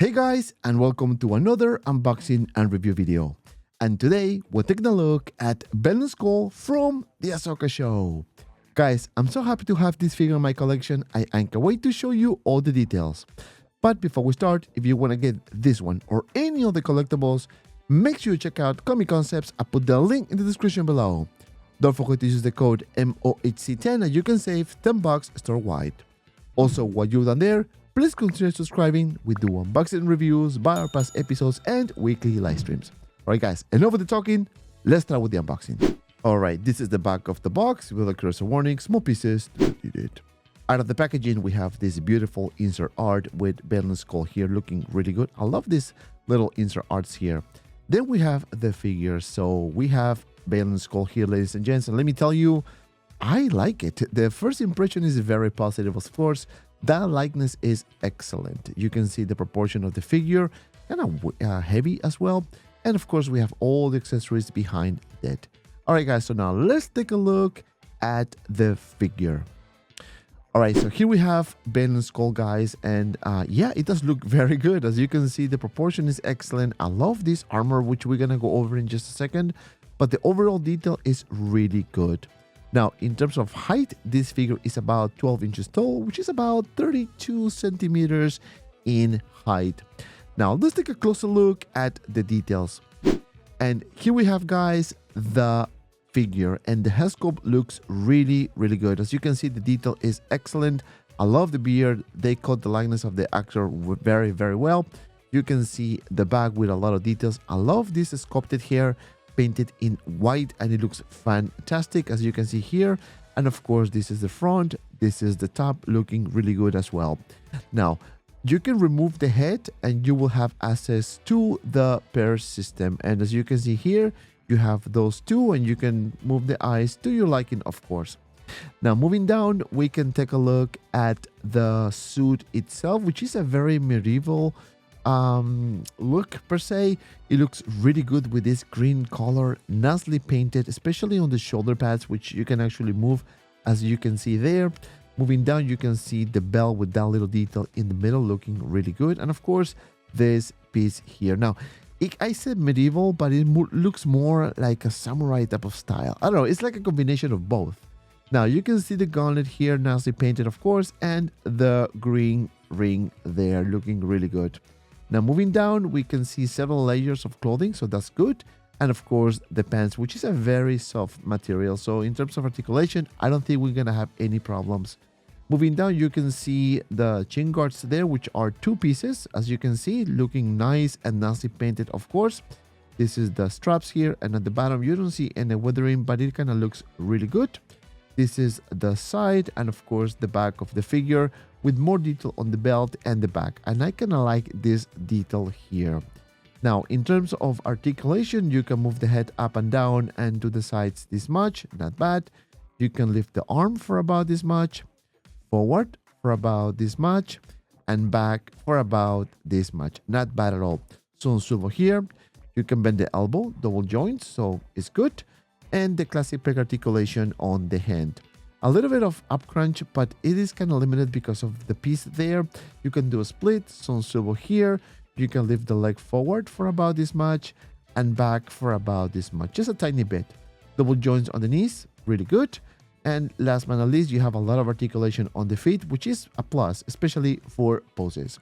Hey guys, and welcome to another unboxing and review video. And today we're taking a look at Baylan Skoll from the Ahsoka show. Guys, I'm so happy to have this figure in my collection. I can't wait to show you all the details. But before we start, if you want to get this one or any of the collectibles, make sure you check out Comic Concepts. I put the link in the description below. Don't forget to use the code MOHC10 and you can save $10 store-wide. Also, while you're down there, please consider subscribing. We do unboxing reviews, buy our past episodes, and weekly live streams. Alright guys, enough of the talking, let's start with the unboxing. Alright, this is the back of the box with a cursor warning, small pieces, don't need it. Out of the packaging, we have this beautiful insert art with Baylan Skoll here looking really good. I love these little insert arts here. Then we have the figure. So we have Baylan Skoll here, ladies and gents, and let me tell you, I like it. The first impression is very positive, of course. That likeness is excellent. You can see the proportion of the figure, kind of heavy as well. And of course, we have all the accessories behind it. All right, guys, so now let's take a look at the figure. All right, so here we have Baylan Skoll, guys, and yeah, it does look very good. As you can see, the proportion is excellent. I love this armor, which we're gonna go over in just a second, but the overall detail is really good. Now, in terms of height, this figure is about 12 inches tall, which is about 32 centimeters in height. Now, let's take a closer look at the details. And here we have, guys, the figure, and the head sculpt looks really, really good. As you can see, the detail is excellent. I love the beard. They cut the likeness of the actor very, very well. You can see the back with a lot of details. I love this sculpted hair, painted in white, and it looks fantastic, as you can see here. And of course, this is the front, this is the top, looking really good as well. Now, you can remove the head and you will have access to the pair system, and as you can see here, you have those two, and you can move the eyes to your liking, of course. Now, moving down, we can take a look at the suit itself, which is a very medieval look per se. It looks really good with this green color, nicely painted, especially on the shoulder pads, which you can actually move, as you can see there. Moving down, you can see the bell with that little detail in the middle, looking really good. And of course, this piece here. Now, I said medieval, but it looks more like a samurai type of style. I don't know, it's like a combination of both. Now, you can see the gauntlet here, nicely painted, of course, and the green ring there, looking really good. Now, moving down, we can see several layers of clothing, so that's good. And of course, the pants, which is a very soft material. So in terms of articulation, I don't think we're going to have any problems. Moving down, you can see the chin guards there, which are two pieces. As you can see, looking nice and nicely painted, of course. This is the straps here, and at the bottom, you don't see any weathering, but it kind of looks really good. This is the side, and of course, the back of the figure, with more detail on the belt and the back, and I kind of like this detail here. Now, in terms of articulation, you can move the head up and down and to the sides this much, not bad. You can lift the arm for about this much, forward for about this much, and back for about this much, not bad at all. So on swivel here, you can bend the elbow, double joints, so it's good, and the classic peg articulation on the hand. A little bit of up crunch, but it is kind of limited because of the piece there. You can do a split, so swivel here. You can lift the leg forward for about this much and back for about this much, just a tiny bit. Double joints on the knees, really good. And last but not least, you have a lot of articulation on the feet, which is a plus, especially for poses.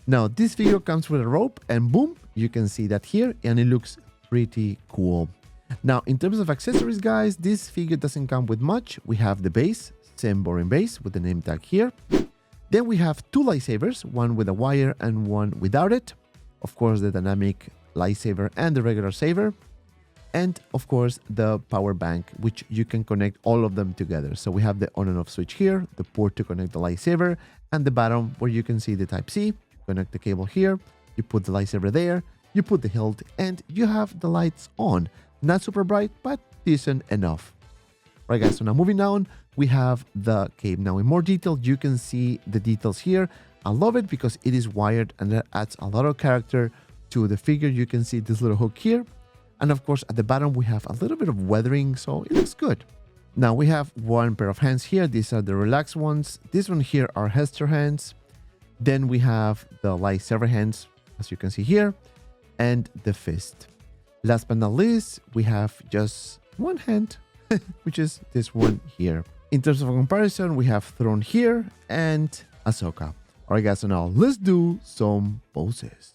Now, this figure comes with a rope, and boom, you can see that here, and it looks pretty cool. Now, in terms of accessories, guys, this figure doesn't come with much. We have the base, same boring base with the name tag here. Then we have two lightsabers, one with a wire and one without it. Of course, the dynamic lightsaber and the regular saber. And of course, the power bank, which you can connect all of them together. So we have the on and off switch here, the port to connect the lightsaber, and the bottom where you can see the Type-C. Connect the cable here, you put the lightsaber there, you put the hilt, and you have the lights on. Not super bright, but decent enough. Right, guys, so now moving down, we have the cape. Now, in more detail, you can see the details here. I love it because it is wired, and that adds a lot of character to the figure. You can see this little hook here. And of course, at the bottom, we have a little bit of weathering, so it looks good. Now, we have one pair of hands here. These are the relaxed ones. This one here are Hester hands. Then we have the lightsaber hands, as you can see here, and the fist. Last but not least, we have just one hand, which is this one here. In terms of a comparison, we have Throne here and Ahsoka. Alright guys, so now let's do some poses.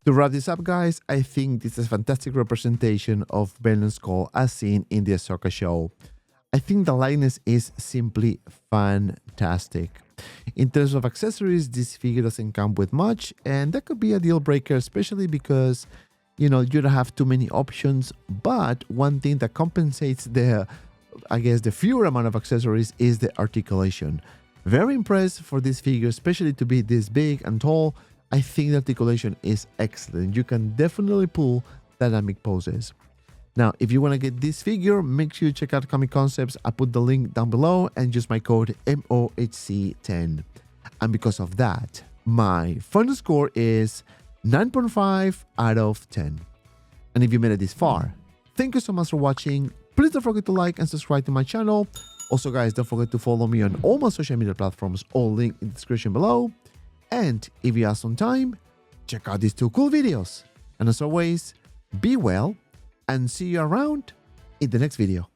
To wrap this up, guys, I think this is a fantastic representation of Baylan Skoll as seen in the Ahsoka show. I think the likeness is simply fantastic. In terms of accessories, this figure doesn't come with much, and that could be a deal breaker, especially because, you don't have too many options. But one thing that compensates the fewer amount of accessories is the articulation. Very impressed for this figure, especially to be this big and tall. I think the articulation is excellent. You can definitely pull dynamic poses. Now, if you want to get this figure, make sure you check out Comic Concepts. I put the link down below and use my code MOHC10. And because of that, my final score is 9.5 out of 10. And if you made it this far, thank you so much for watching. Please don't forget to like and subscribe to my channel. Also, guys, don't forget to follow me on all my social media platforms, all linked in the description below. And if you have some time, check out these two cool videos. And as always, be well and see you around in the next video.